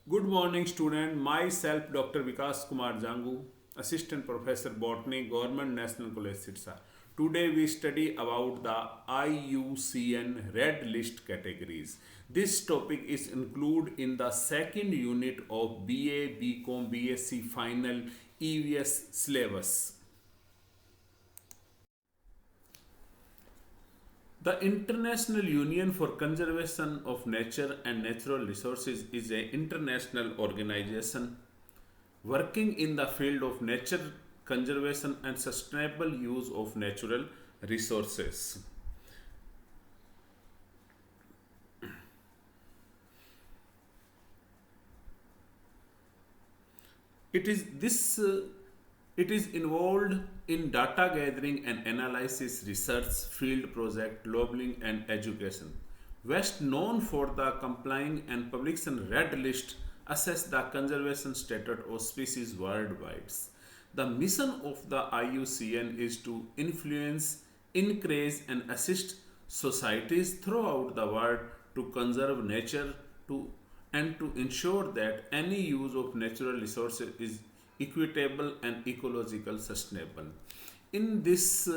Good morning, student. Myself, Dr. Vikas Kumar Jangu, Assistant Professor Botany, Government National College, Sirsa. Today we study about the IUCN Red List categories. This topic is included in the second unit of BA, BCom, BSc Final EVS syllabus. The International Union for Conservation of Nature and Natural Resources is an international organization working in the field of nature conservation and sustainable use of natural resources. It is this it is involved in data gathering and analysis, research, field project, lobbying, and education. West, known for the complying and publication red list, assess the conservation status of species worldwide. The mission of the IUCN is to influence, encourage, and assist societies throughout the world to conserve nature to and to ensure that any use of natural resources is equitable and ecological sustainable. In this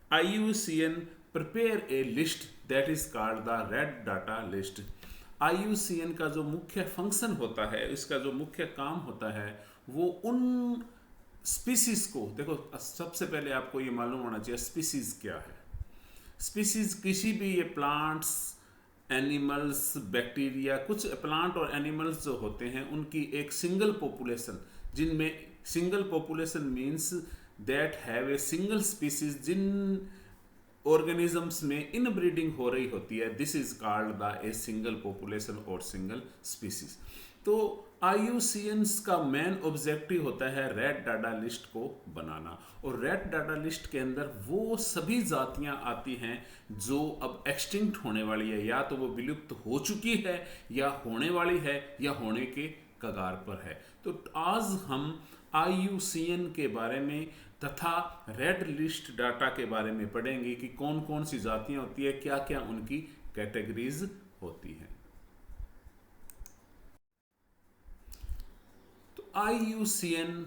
IUCN prepare a list that is called the Red Data List. IUCN का जो मुख्य function होता है, इसका जो मुख्य काम होता है, वो उन स्पीसीज को देखो। सबसे पहले आपको ये मालूम होना चाहिए स्पीसीज क्या है। स्पीसीज किसी भी ये प्लांट्स, एनिमल्स, बैक्टीरिया, कुछ प्लांट और एनिमल्स जो होते हैं उनकी एक सिंगल पॉपुलेशन, जिनमें single population means that have a single species, जिन ऑर्गेनिजम्स में इनब्रीडिंग हो रही होती है, this is called the a single population और सिंगल स्पीसीज। तो आईयूसीएन का मेन ऑब्जेक्टिव होता है रेड डाटा लिस्ट को बनाना, और रेड डाटा लिस्ट के अंदर वो सभी जातियां आती हैं जो अब एक्सटिंक्ट होने वाली है, या तो वो विलुप्त हो चुकी है, या होने वाली है, या होने के कगार पर है। तो आज हम आईयूसीएन के बारे में तथा रेड लिस्ट डाटा के बारे में पढ़ेंगे कि कौन कौन सी जातियां होती है, क्या क्या उनकी कैटेगरीज होती हैं। तो आईयूसीएन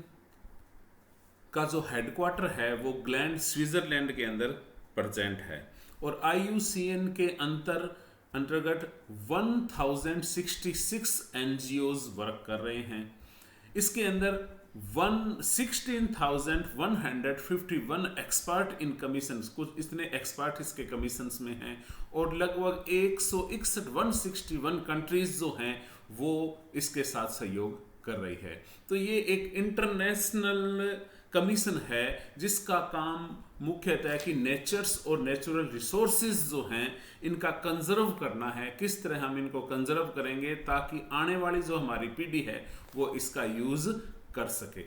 का जो हेडक्वार्टर है वो ग्लैंड स्विट्जरलैंड के अंदर प्रेजेंट है, और आईयूसीएन के अंतर्गत 1066 एनजीओज वर्क कर रहे हैं। इसके अंदर 16,151 एक्सपर्ट इन कमीशन, कुछ इतने एक्सपर्ट इसके कमीशंस में हैं, और लगभग 161 कंट्रीज जो हैं वो इसके साथ सहयोग कर रही है। तो ये एक इंटरनेशनल कमीशन है जिसका काम मुख्यतः कि नेचर्स और नेचुरल रिसोर्सेज जो हैं इनका कंजर्व करना है। किस तरह हम इनको कंजर्व करेंगे ताकि आने वाली जो हमारी पीढ़ी है वो इसका यूज कर सके।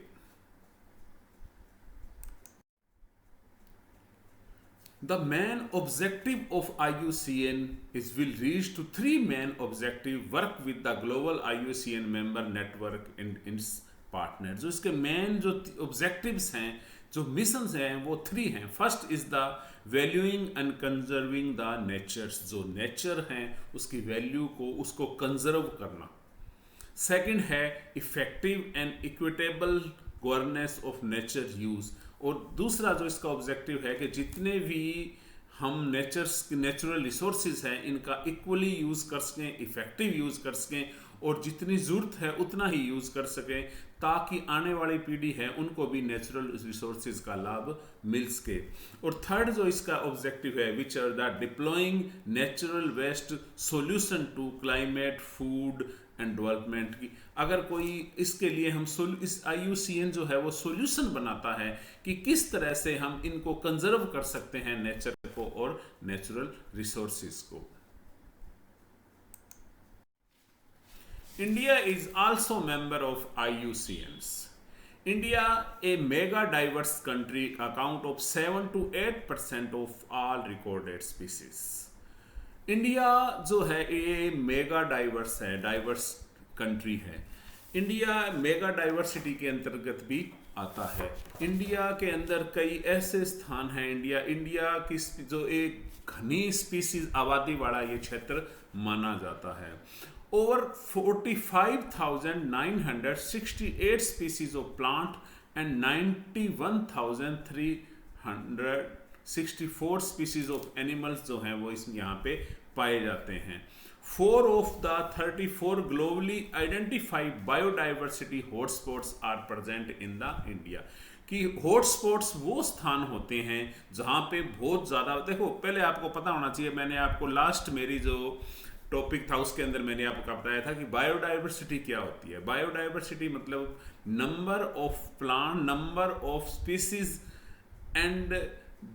The main objective of IUCN is will reach to three main objective, work with the global IUCN member network and its partner। जो इसके मेन जो ऑब्जेक्टिव्स हैं, जो मिशंस हैं, वो थ्री हैं। First is the valuing and conserving the natures, जो nature हैं उसकी वैल्यू को, उसको कंजर्व करना। सेकंड है effective and equitable governance of nature use, और दूसरा जो इसका ऑब्जेक्टिव है कि जितने भी हम नेचुरल रिसोर्सेज हैं इनका इक्वली यूज़ कर सकें, इफेक्टिव यूज़ कर सकें, और जितनी ज़रूरत है उतना ही यूज़ कर सकें ताकि आने वाली पीढ़ी है उनको भी नेचुरल रिसोर्सेज का लाभ मिल सके। और थर्ड जो इसका ऑब्जेक्टिव है, which are the deploying natural based solution to climate, food and development की। अगर कोई इसके लिए हम इस आईयूसीएन जो है वो सॉल्यूशन बनाता है कि किस तरह से हम इनको कंजर्व कर सकते हैं, नेचर को और नेचुरल रिसोर्सेज को। India is also member of IUCNs. India, a mega diverse country, account of 7 to 8% of all recorded species. India जो है ये मेगा डाइवर्स है, डाइवर्स कंट्री है। इंडिया मेगा डाइवर्सिटी के अंतर्गत भी आता है। इंडिया के अंदर कई ऐसे स्थान हैं, इंडिया की जो एक घनी स्पीसीज आबादी वाला ये क्षेत्र माना जाता है। Over 45,968 species of plant and 91,364 species of animals जो हैं वो इसमें यहाँ पे पाए जाते हैं। 4 of the 34 globally identified biodiversity hotspots are present in the India। कि हॉटस्पॉट्स वो स्थान होते हैं जहाँ पे बहुत ज़्यादा, देखो पहले आपको पता होना चाहिए, मैंने आपको लास्ट मेरी जो टॉपिक था उसके अंदर मैंने आपको बताया था कि बायोडाइवर्सिटी क्या होती है। बायोडाइवर्सिटी मतलब number of plant, number of species and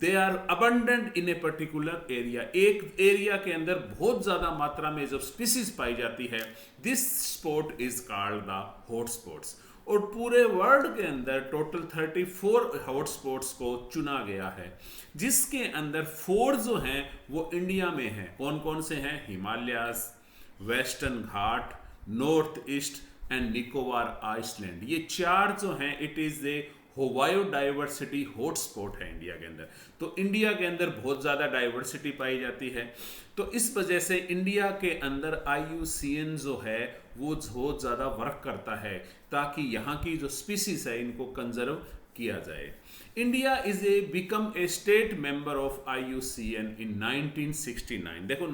they are abundant in a particular area. एक एरिया के अंदर बहुत ज्यादा मात्रा में जब स्पीसीज पाई जाती है, this spot is called the hotspots. और पूरे वर्ल्ड के अंदर टोटल 34 हॉटस्पॉट्स को चुना गया है, जिसके अंदर 4 जो हैं वो इंडिया में हैं। कौन कौन से हैं? Himalayas, Western Ghat, North East and Nicobar island. ये 4 जो हैं it is a biodiversity hotspot है इंडिया के अंदर। तो इंडिया के अंदर बहुत ज़्यादा डाइवर्सिटी पाई जाती है, तो इस वजह से इंडिया के अंदर IUCN जो है वो बहुत ज़्यादा वर्क करता है ताकि यहाँ की जो स्पीसीज है इनको कंजर्व किया जाए। India is a become a state member of IUCN इन 1969। देखो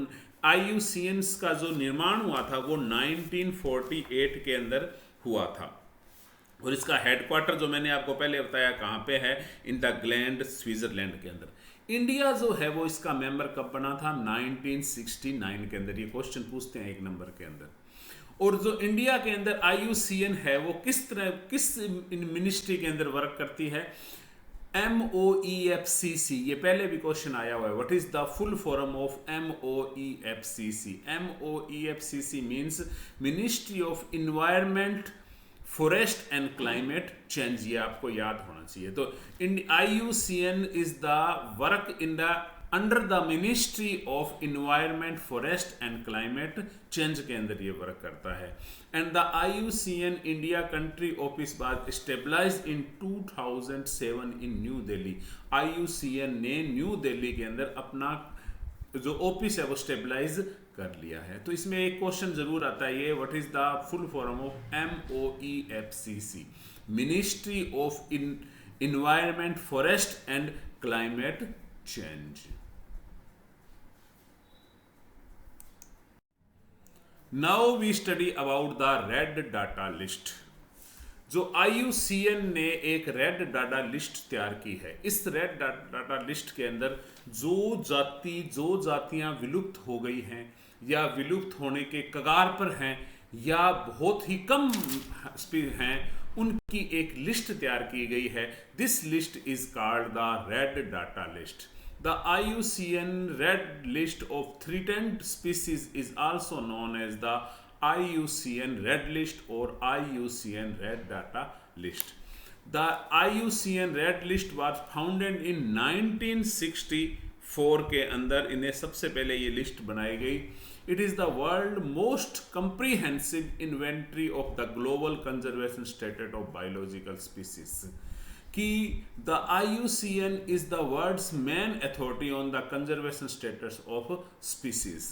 IUCN का जो निर्माण हुआ था वो 1948 के अंदर हुआ था, और इसका हेडक्वार्टर जो मैंने आपको पहले बताया कहाँ पे है, इन द ग्लैंड स्विट्जरलैंड के अंदर। इंडिया जो है वो इसका मेंबर कब बना था? 1969 के अंदर। ये क्वेश्चन पूछते हैं 1 नंबर के अंदर। और जो इंडिया के अंदर IUCN है वो किस मिनिस्ट्री के अंदर वर्क करती है? MOEFCC। ये पहले भी क्वेश्चन आया हुआ है, what is the full form of MOEFCC? MOEFCC means ministry of environment, forest and climate change. ये आपको याद होना चाहिए। तो IUCN is the work in the under the ministry of environment, forest and climate change के अंदर ये work करता है। And the IUCN India country office was stabilised in 2007 in New Delhi. IUCN ने न्यू दिल्ली के अंदर अपना जो ऑफिस है वो स्टेबलाइज कर लिया है। तो इसमें एक क्वेश्चन जरूर आता है, ये what is the full form of MOEFCC? Ministry of environment, forest and climate change. Now we study about the red data list. जो IUCN ने एक रेड डाटा लिस्ट तैयार की है, इस रेड डाटा लिस्ट के अंदर जो जातियां विलुप्त हो गई हैं या विलुप्त होने के कगार पर हैं या बहुत ही कम हैं, उनकी एक लिस्ट तैयार की गई है। This list is called the red data list. The IUCN Red List of Threatened Species is also known as the IUCN Red List or IUCN Red Data List. The IUCN Red List was founded in 1964 के अंदर इन्हें सबसे पहले ये list बनाई गई। It is the world most comprehensive inventory of the global conservation status of biological species. कि the IUCN is the world's main authority on the conservation status of species.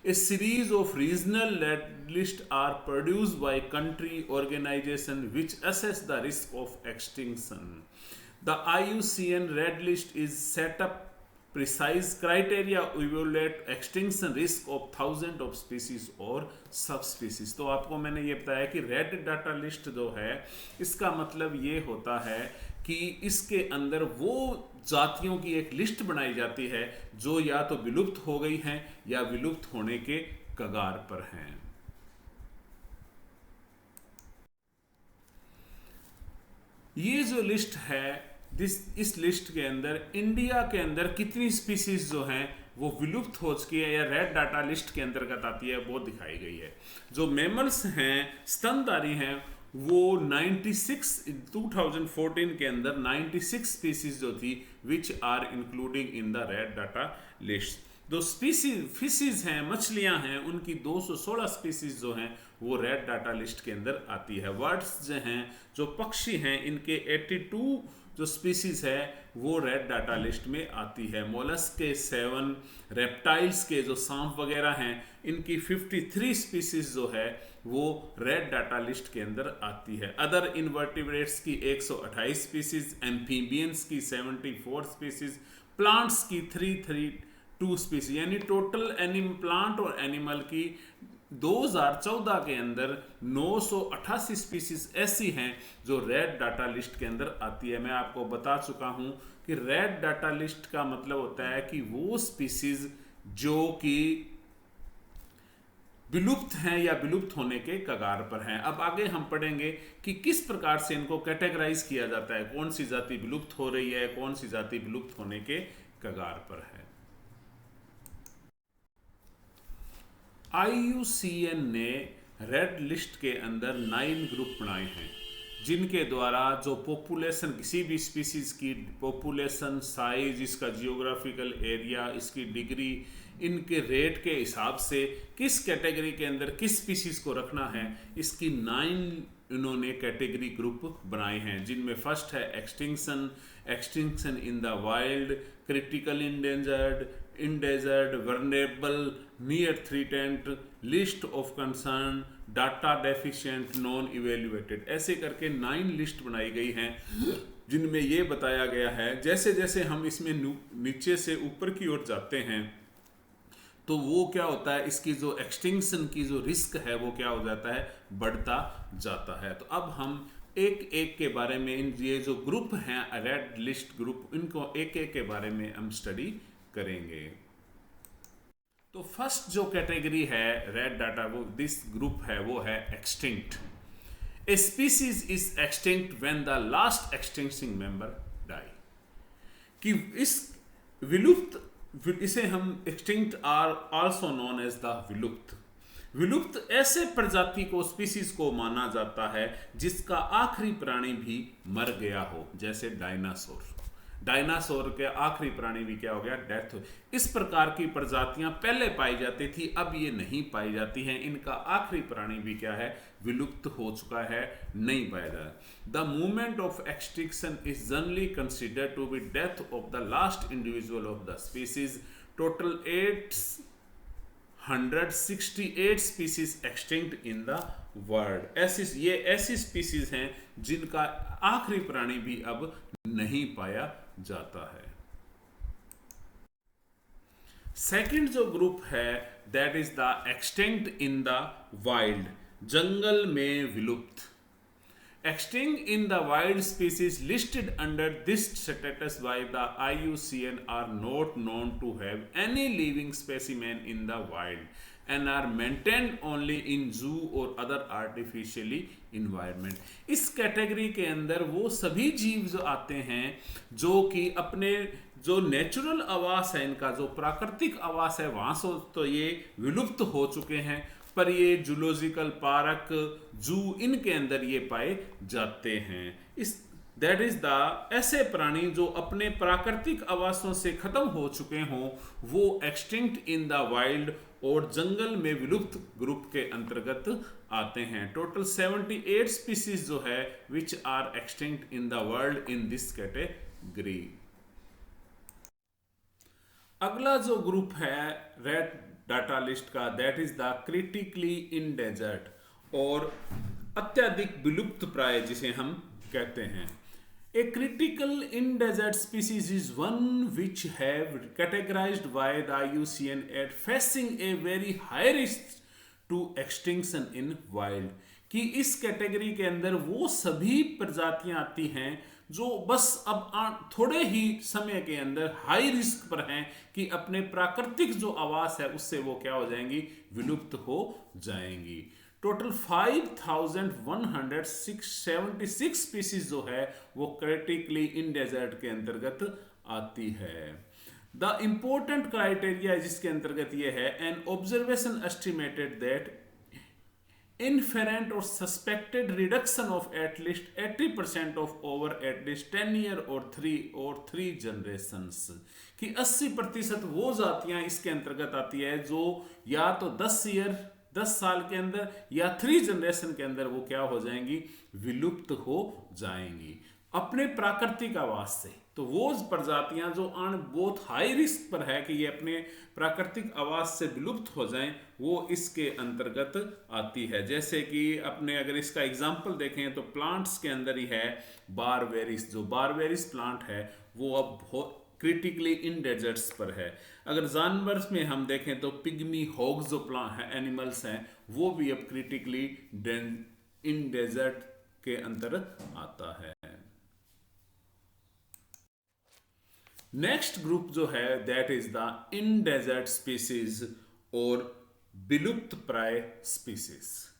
A series of regional red lists are produced by country organization which assess the risk of extinction. The IUCN red list is set up precise criteria evaluate extinction risk of thousands of species और subspecies। तो आपको मैंने ये बताया कि red data list जो है इसका मतलब ये होता है कि इसके अंदर वो जातियों की एक लिस्ट बनाई जाती है जो या तो विलुप्त हो गई हैं या विलुप्त होने के कगार पर हैं। ये जो लिस्ट है इस लिस्ट के अंदर इंडिया के अंदर कितनी स्पीसीज जो हैं वो विलुप्त हो चुकी है या रेड डाटा लिस्ट के अंतर्गत आती है वो दिखाई गई है। जो मैमल्स हैं, स्तनधारी हैं, वो 2014 के अंदर 96 स्पीसीज जो थी which are including in the red data list. जो स्पीसीज फिशीज हैं, मछलियां हैं, उनकी 216 स्पीसीज जो हैं वो रेड डाटा लिस्ट के अंदर आती है। बर्ड्स जो हैं, जो पक्षी हैं, इनके 82 जो स्पीसीज है वो रेड डाटा लिस्ट में आती है। मोलस्क के 7, रेप्टाइल्स के जो सांप वगैरह हैं इनकी 53 स्पीसीज जो है वो रेड डाटा लिस्ट के अंदर आती है। अदर इनवर्टिब्रेट्स की 128 स्पीसीज, एम्फीबियंस की 74 स्पीसीज, प्लांट्स की 332 स्पीसीज, यानी टोटल प्लांट और एनिमल की 2014 के अंदर 988 स्पीसीज ऐसी हैं जो रेड डाटा लिस्ट के अंदर आती है। मैं आपको बता चुका हूं कि रेड डाटा लिस्ट का मतलब होता है कि वो स्पीसीज जो कि विलुप्त हैं या विलुप्त होने के कगार पर हैं। अब आगे हम पढ़ेंगे कि किस प्रकार से इनको कैटेगराइज किया जाता है, कौन सी जाति विलुप्त हो रही है, कौन सी जाति विलुप्त होने के कगार पर है। IUCN ने रेड लिस्ट के अंदर 9 ग्रुप बनाए हैं, जिनके द्वारा जो पॉपुलेशन, किसी भी स्पीसीज की पॉपुलेशन, साइज, इसका जियोग्राफिकल एरिया, इसकी डिग्री, इनके रेट के हिसाब से किस कैटेगरी के अंदर किस स्पीसीज को रखना है, इसकी 9 इन्होंने कैटेगरी ग्रुप बनाए हैं, जिनमें फर्स्ट है extinction, extinction in the wild, critical endangered, endangered, vulnerable, near threatened, least of concern, data deficient, non evaluated, ऐसे करके 9 लिस्ट बनाई गई हैं, जिनमें ये बताया गया है जैसे जैसे हम इसमें नीचे से ऊपर की ओर जाते हैं तो वो क्या होता है, इसकी जो एक्सटिंक्शन की जो रिस्क है वो क्या हो जाता है, बढ़ता जाता है। तो अब हम एक एक के बारे में, इन ये जो ग्रुप हैं रेड लिस्ट ग्रुप, इनको एक एक के बारे में हम स्टडी करेंगे। तो फर्स्ट जो कैटेगरी है रेड डाटा, वो दिस ग्रुप है, वो है extinct. A species is extinct when the last extincting member die. कि इस विलुप्त, इसे हम extinct are also known as the विलुप्त। विलुप्त ऐसे प्रजाति को, स्पीसीज को माना जाता है जिसका आखिरी प्राणी भी मर गया हो, जैसे डायनासोर। डायनासोर के आखिरी प्राणी भी क्या हो गया, डेथ हो। इस प्रकार की प्रजातियां पहले पाई जाती थी, अब ये नहीं पाई जाती हैं। इनका आखिरी प्राणी भी क्या है, विलुप्त हो चुका है, नहीं पाया जा रहा। The movement of extinction is generally considered to be death of the last individual of the species. Total 868 species extinct in the world. ऐसी स्पीसीज हैं जिनका आखिरी प्राणी भी अब नहीं पाया जाता है। सेकंड जो ग्रुप है that is the extinct in the wild, जंगल में विलुप्त। Extinct in the wild species listed under this status by the IUCN are not known to have any living specimen in the wild and are maintained only in zoo or other artificially environment। इस category के अंदर वो सभी जीव जो आते हैं जो कि अपने जो नेचुरल आवास है, इनका जो प्राकृतिक आवास है, वहां से तो ये विलुप्त हो चुके हैं, पर ये जूलॉजिकल पार्क, जू, इनके अंदर ये पाए जाते हैं। इस दैट इज द ऐसे प्राणी जो अपने प्राकृतिक आवासों से खत्म हो चुके हों, वो एक्सटिंक्ट इन द वाइल्ड और जंगल में विलुप्त ग्रुप के अंतर्गत आते हैं। टोटल 78 स्पीसीज जो है which are extinct in the world in this category. अगला जो ग्रुप है रेड डाटा लिस्ट का, that is the critically endangered और अत्यधिक विलुप्त प्राय जिसे हम कहते हैं। A critical endangered species is one which have categorised by the IUCN at facing a very high risk to extinction in wild. कि इस कैटेगरी के अंदर वो सभी प्रजातियां आती हैं जो बस अब थोड़े ही समय के अंदर हाई रिस्क पर हैं कि अपने प्राकृतिक जो आवास है उससे वो क्या हो जाएंगी, विलुप्त हो जाएंगी। टोटल 5176 स्पीसीज जो है वो क्रिटिकली इंडेंजर्ड के अंतर्गत आती है। द इंपॉर्टेंट क्राइटेरिया जिसके अंतर्गत ये है, an observation estimated that inferent or suspected reduction of at least 80% of over at least 10 year or 3 generations। कि 80% वो जातियां इसके अंतर्गत आती है जो या तो 10 साल के अंदर या 3 जनरेशन के अंदर वो क्या हो जाएंगी, विलुप्त हो जाएंगी। अपने प्राकृतिक आवास से। तो वो प्रजातियां जो ऑन बहुत हाई रिस्क पर है कि ये अपने प्राकृतिक आवास से विलुप्त हो जाएं, वो इसके अंतर्गत आती है। जैसे कि अपने अगर इसका एग्जाम्पल देखें तो प्लांट्स के अंदर ही है बारवेरिस। जो बारवेरिस प्लांट है वो अब बहुत क्रिटिकली इन डेजर्ट्स पर है। अगर जानवर में हम देखें तो पिग्मी हॉग्स जो प्लांट है एनिमल्स हैं, वो भी अब क्रिटिकली इन डेजर्ट के अंतर आता है। नेक्स्ट ग्रुप जो है that is the endangered species और विलुप्त प्राय species.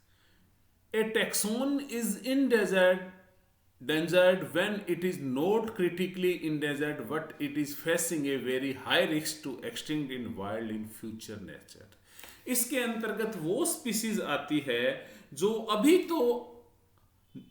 A taxon is endangered when it is not critically endangered, but it is facing a very high risk to extinct in wild in future nature. इसके अंतर्गत वो species आती है जो अभी तो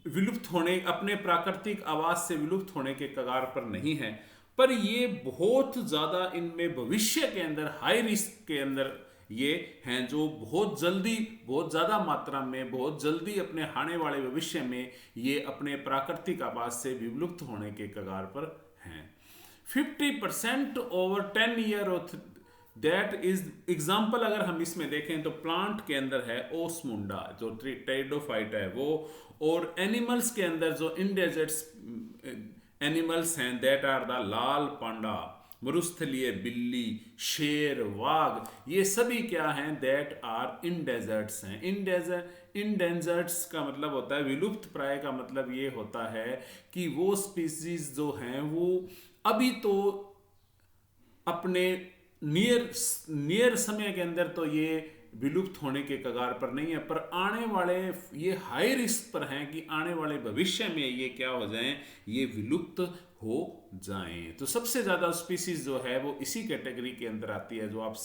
विलुप्त होने, अपने प्राकृतिक आवास से विलुप्त होने के कगार पर नहीं है, पर ये बहुत ज़्यादा इनमें भविष्य के अंदर हाई रिस्क के अंदर ये हैं, जो बहुत जल्दी, बहुत ज़्यादा मात्रा में, बहुत जल्दी अपने आने वाले भविष्य में ये अपने प्राकृतिक आवास से विलुप्त होने के कगार पर हैं। 50% over 10 year that is example अगर हम इसमें देखें तो प्लांट के अंदर है ओसमुंडा जो टेरिडोफाइट है वो, और एनिमल्स के अंदर जो इंडेंजर्ड एनिमल्स हैं दैट आर द लाल पांडा, मरुस्थलीय बिल्ली, शेर, वाघ, ये सभी क्या हैं दैट आर इंडेजर्ट्स हैं। इंडेंजर्ड्स का मतलब होता है विलुप्त प्राय, का मतलब ये होता है कि वो स्पीसीज जो हैं वो अभी तो अपने नियर समय के अंदर तो ये विलुप्त होने के कगार पर नहीं है, पर आने वाले ये हाई रिस्क पर हैं कि आने वाले भविष्य में ये क्या हो जाएं, ये विलुप्त हो जाएं। तो सबसे ज़्यादा स्पीसीज जो है वो इसी कैटेगरी के अंदर आती है। जो आप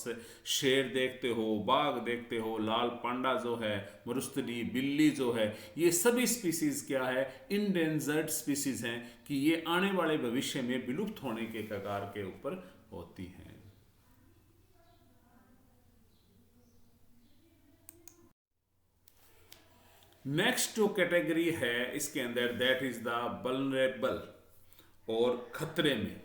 शेर देखते हो, बाघ देखते हो, लाल पांडा जो है, मरुस्थली बिल्ली जो है, ये सभी स्पीसीज क्या है, इंडेंजर्ड स्पीसीज हैं कि ये आने वाले भविष्य में विलुप्त होने के कगार के ऊपर होती हैं। नेक्स्ट जो कैटेगरी है इसके अंदर दैट इज द वल्नरेबल और खतरे में।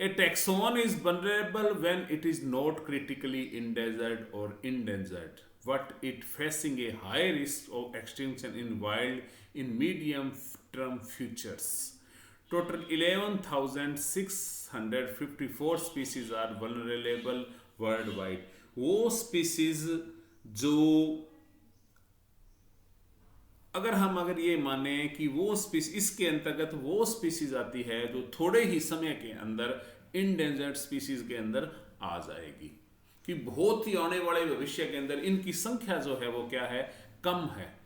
A taxon is vulnerable when it is not critically endangered और endangered, but it facing a high risk of extinction in wild in medium term futures. Total 11,654 species are vulnerable worldwide. वो species जो अगर ये माने कि वो species, इसके अंतर्गत वो स्पीसीज आती है जो थोड़े ही समय के अंदर इंडेंजर्ड स्पीसीज के अंदर आ जाएगी, कि बहुत ही आने वाले भविष्य के अंदर इनकी संख्या जो है वो क्या है, कम है।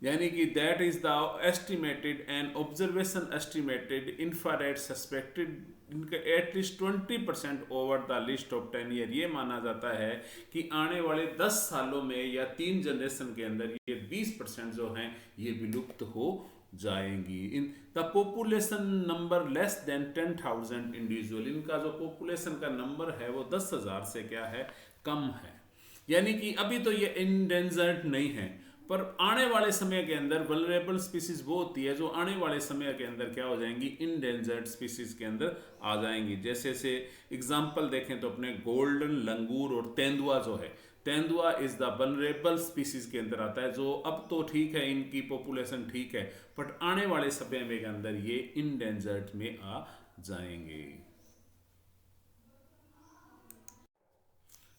यानी कि that is the estimated and observation estimated inferred suspected इनका at least 20% over the last of 10 year. ये माना जाता है कि आने वाले 10 सालों में या 3 जनरेशन के अंदर ये 20% जो हैं ये विलुप्त हो जाएंगी। In the population number less than 10,000 individual, इनका जो पॉपुलेशन का नंबर है वो 10,000 से क्या है, कम है। यानी कि अभी तो ये इंडेंजर्ड नहीं है, पर आने वाले समय के अंदर वल्नरेबल स्पीसीज वो होती है जो आने वाले समय के अंदर क्या हो जाएंगी, इंडेंजर्ड स्पीसीज के अंदर आ जाएंगी। जैसे से एग्जांपल देखें तो अपने गोल्डन लंगूर और तेंदुआ जो है, तेंदुआ इज द वल्नरेबल स्पीसीज के अंदर आता है, जो अब तो ठीक है इनकी पॉपुलेशन ठीक है, बट आने वाले समय में के अंदर ये इंडेंजर्ड में आ जाएंगे।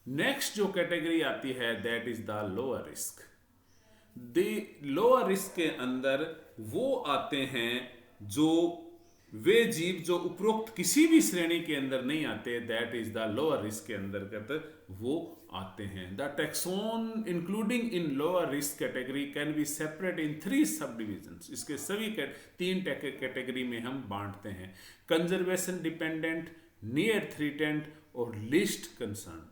नेक्स्ट जो कैटेगरी आती है that is the lower risk. Lower risk के अंदर वो आते हैं जो वे जीव जो उपरोक्त किसी भी श्रेणी के अंदर नहीं आते, that is the lower risk के अंतर्गत वो आते हैं। The taxon including in lower risk category can be separate in 3 सब डिविजन्स। इसके सभी 3 कैटेगरी में हम बांटते हैं, कंजर्वेशन डिपेंडेंट, नियर थ्रीटेंट और लीस्ट कंसर्न।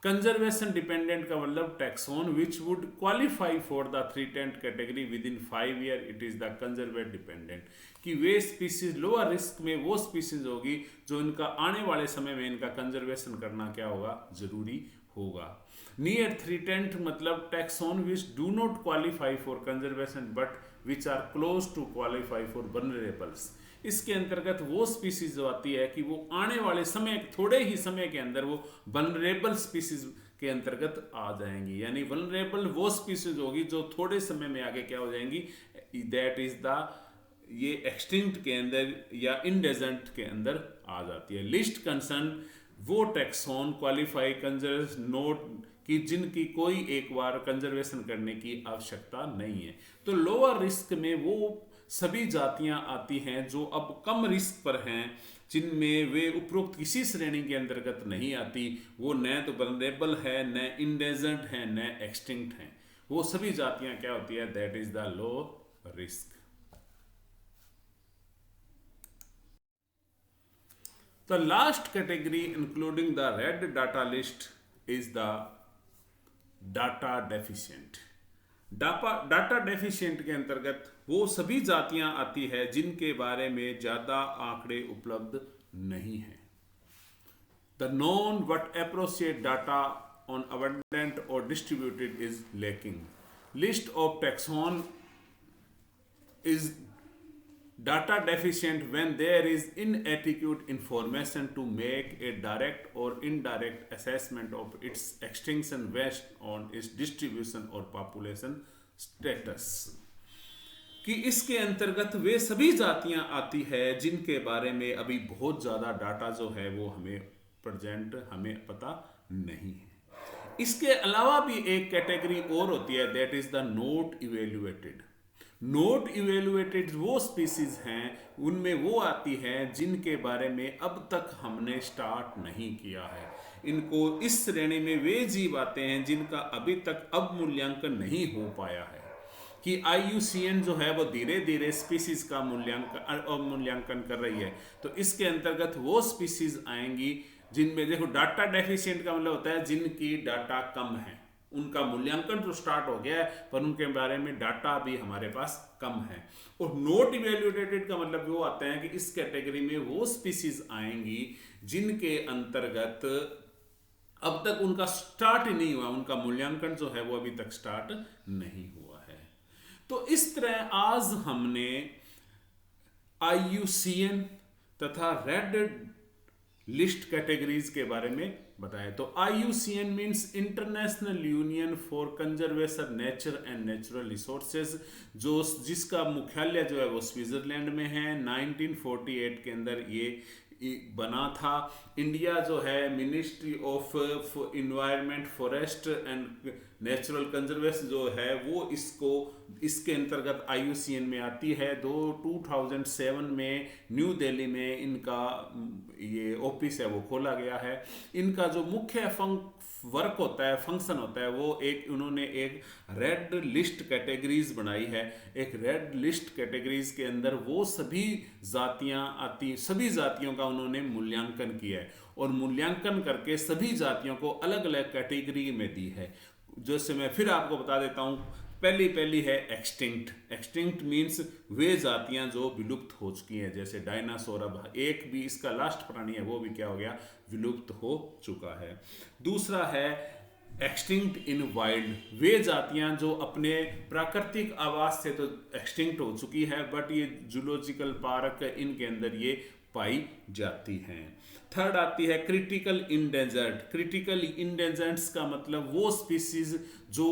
कंजर्वेशन डिपेंडेंट का मतलब taxon which would qualify for the threatened category within 5 year, it is the conservation dependent, कि वे स्पीसीज लोअर रिस्क में वो स्पीसीज होगी जो इनका आने वाले समय में इनका कंजर्वेशन करना क्या होगा, जरूरी होगा। नियर थ्रीटेंट मतलब taxon which do not qualify for conservation but which are close to qualify for vulnerables, इसके अंतर्गत वो स्पीसीज जो आती है कि वो आने वाले समय, थोड़े ही समय के अंदर वो वल्नरेबल स्पीसीज के अंतर्गत आ जाएंगी। यानी वल्नरेबल वो स्पीसीज होगी जो थोड़े समय में आगे क्या हो जाएंगी, दैट इज द, ये एक्सटिंक्ट के अंदर या इंडेजेंट के अंदर आ जाती है। लिस्ट कंसर्न वो टैक्सोन क्वालिफाई कंजर्व नोट कि जिनकी कोई एक बार कंजर्वेशन करने की आवश्यकता नहीं है। तो लोअर रिस्क में वो सभी जातियां आती हैं जो अब कम रिस्क पर हैं, जिनमें वे उपरोक्त किसी श्रेणी के अंतर्गत नहीं आती। वो न तो वल्नरेबल है, न इंडेजेंट है, न एक्सटिंक्ट हैं। वो सभी जातियां क्या होती है, that is the low risk. The last category including the red data list is the data deficient. Data deficient के अंतर्गत वो सभी जातियां आती है जिनके बारे में ज़्यादा आंकड़े उपलब्ध नहीं हैं। The known but appropriate data on abundant or distributed is lacking. List of taxon is data deficient when there is inadequate information to make a direct or indirect assessment of its extinction based on its distribution or population status. कि इसके अंतर्गत वे सभी जातियां आती है जिनके बारे में अभी बहुत ज़्यादा डाटा जो है वो हमें प्रेजेंट हमें पता नहीं है। इसके अलावा भी एक कैटेगरी और होती है, that is the note evaluated. Note evaluated वो स्पीसीज हैं, उनमें वो आती है जिनके बारे में अब तक हमने स्टार्ट नहीं किया है। इनको इस श्रेणी में वे जीव आते हैं जिनका अभी तक अब मूल्यांकन नहीं हो पाया है। कि IUCN जो है वो धीरे धीरे स्पीसीज का मूल्यांकन कर रही है। तो इसके अंतर्गत वो स्पीसीज आएंगी जिनमें, देखो डाटा डेफिशिएंट का मतलब होता है जिनकी डाटा कम है, उनका मूल्यांकन तो स्टार्ट हो गया है पर उनके बारे में डाटा भी हमारे पास कम है। और नोट इवेल्युएटेड का मतलब वो आता है कि इस कैटेगरी में वो स्पीसीज आएंगी जिनके अंतर्गत अब तक उनका स्टार्ट ही नहीं हुआ, उनका मूल्यांकन जो है वो अभी तक स्टार्ट नहीं हुआ है। तो इस तरह आज हमने IUCN तथा रेड लिस्ट कैटेगरीज के बारे में बताया। तो IUCN means international union for conservation nature and natural resources, जो जिसका मुख्यालय जो है वो स्विट्जरलैंड में है। 1948 के अंदर ये बना था। इंडिया जो है ministry of environment forest and natural conservation जो है वो इसके अंतर्गत IUCN में आती है। 2007 में न्यू दिल्ली में इनका ये ऑफिस है वो खोला गया है। इनका जो मुख्य वर्क होता है, फंक्शन होता है, वो उन्होंने एक रेड लिस्ट कैटेगरीज बनाई है। एक रेड लिस्ट कैटेगरीज के अंदर वो सभी जातियां आती, सभी जातियों का उन्होंने मूल्यांकन किया है और मूल्यांकन करके सभी जातियों को अलग अलग कैटेगरी में दी है। जैसे मैं फिर आपको बता देता हूँ, पहली है एक्सटिंक्ट। एक्सटिंक्ट मीन्स वे जातियां जो विलुप्त हो चुकी हैं, जैसे डायनासोर, अब एक भी इसका लास्ट प्राणी है वो भी क्या हो गया, विलुप्त हो चुका है। दूसरा है एक्सटिंक्ट इन वाइल्ड, वे जातियां जो अपने प्राकृतिक आवास से तो एक्सटिंक्ट हो चुकी है बट ये जूलॉजिकल पार्क इनके अंदर ये पाई जाती हैं। थर्ड आती है क्रिटिकल इंडेंजर्ड। क्रिटिकल इंडेंजर्ड्स का मतलब वो स्पीसीज जो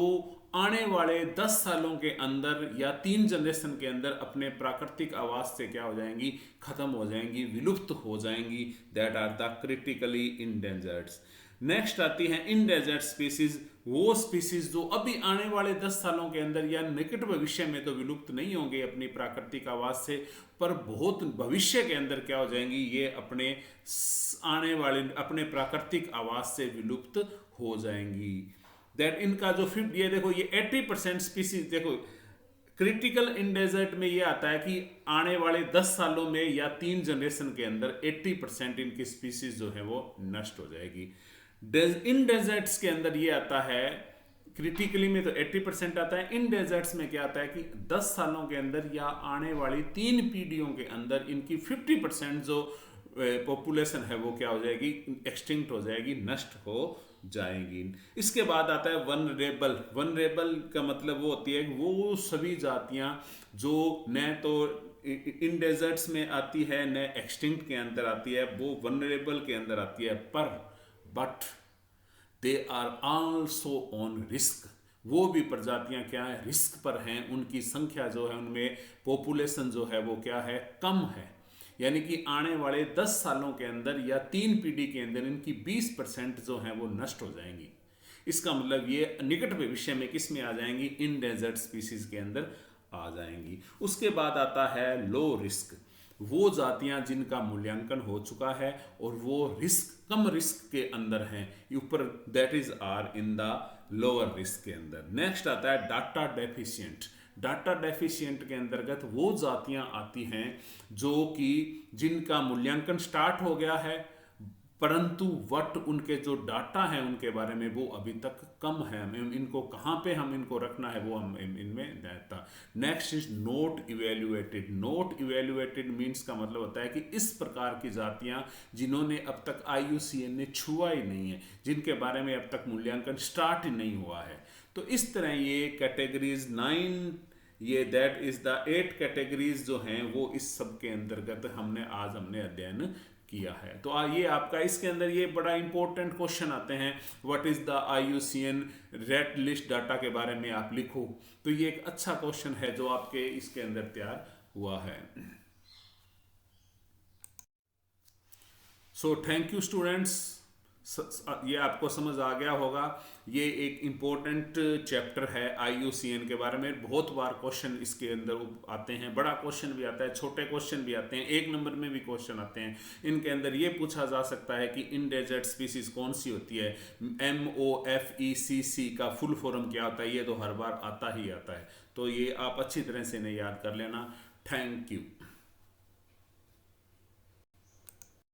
आने वाले 10 सालों के अंदर या 3 जनरेशन के अंदर अपने प्राकृतिक आवास से क्या हो जाएंगी, खत्म हो जाएंगी, विलुप्त हो जाएंगी। That are the critically endangereds. Next आती है इंडेंजर्ड स्पीसीज, वो स्पीसीज जो अभी आने वाले 10 सालों के अंदर या निकट भविष्य में तो विलुप्त नहीं होंगे अपनी प्राकृतिक आवास से, पर बहुत भविष्य के अंदर क्या हो जाएंगी, ये अपने आने वाले अपने प्राकृतिक आवास से विलुप्त हो जाएंगी। दैट इनका जो ये देखो ये 80% स्पीसीज, देखो क्रिटिकल इंडेंजर्ड में ये आता है कि आने वाले 10 सालों में या 3 जनरेशन के अंदर 80% इनकी स्पीसीज जो है वो नष्ट हो जाएगी। इन डेजर्ट्स के अंदर ये आता है, क्रिटिकली में तो 80% आता है, इन डेजर्ट्स में क्या आता है कि 10 सालों के अंदर या आने वाली 3 पीढ़ियों के अंदर इनकी 50% जो पॉपुलेशन है वो क्या हो जाएगी, एक्सटिंक्ट हो जाएगी, नष्ट हो जाएंगी। इसके बाद आता है वनरेबल। वनरेबल का मतलब वो होती है कि वो सभी जातियां जो न तो इन डेजर्ट्स में आती है, न एक्सटिंक्ट के अंदर आती है, वो वनरेबल के अंदर आती है, पर but they are also on risk. वो भी प्रजातियां क्या है, रिस्क पर हैं, उनकी संख्या जो है, उनमें पॉपुलेशन जो है वो क्या है, कम है। यानी कि आने वाले 10 सालों के अंदर या 3 पीढ़ी के अंदर इनकी 20% जो है वो नष्ट हो जाएंगी। इसका मतलब ये निकट भविष्य में किस में आ जाएंगी, इन डेजर्ट स्पीसीज के अंदर आ जाएंगी। उसके बाद आता है लो रिस्क, वो जातियां जिनका मूल्यांकन हो चुका है और वो कम रिस्क के अंदर हैं, ऊपर that is are in the lower risk के अंदर। नेक्स्ट आता है डाटा डेफिशिएंट। डाटा डेफिशिएंट के अंतर्गत वो जातियां आती हैं जो कि जिनका मूल्यांकन स्टार्ट हो गया है, परंतु वट उनके जो डाटा है उनके बारे में वो अभी तक कम है। इनको कहाँ पे हम इनको रखना है वो हम इनमें रहता। Next is note evaluated. Note evaluated means का मतलब होता है कि इस प्रकार की जातियां जिन्होंने अब तक IUCN ने छुआ ही नहीं है, जिनके बारे में अब तक मूल्यांकन स्टार्ट ही नहीं हुआ है। तो इस तरह ये कैटेगरीज 9, ये दैट इज द 8 कैटेगरीज जो हैं वो इस सब के अंतर्गत हमने अध्ययन किया है। तो ये आपका इसके अंदर ये बड़ा इंपॉर्टेंट क्वेश्चन आते हैं, what is the IUCN red list data के बारे में आप लिखो। तो ये एक अच्छा क्वेश्चन है जो आपके इसके अंदर तैयार हुआ है। सो थैंक यू स्टूडेंट्स, ये आपको समझ आ गया होगा। ये एक इम्पोर्टेंट चैप्टर है IUCN के बारे में। बहुत बार क्वेश्चन इसके अंदर आते हैं, बड़ा क्वेश्चन भी आता है, छोटे क्वेश्चन भी आते हैं, 1 नंबर में भी क्वेश्चन आते हैं। इनके अंदर ये पूछा जा सकता है कि इंडेंजर्ड स्पीसीज कौन सी होती है, MOFECC का फुल फॉर्म क्या होता है, ये तो हर बार आता ही आता है। तो ये आप अच्छी तरह से इन्हें याद कर लेना। Thank you.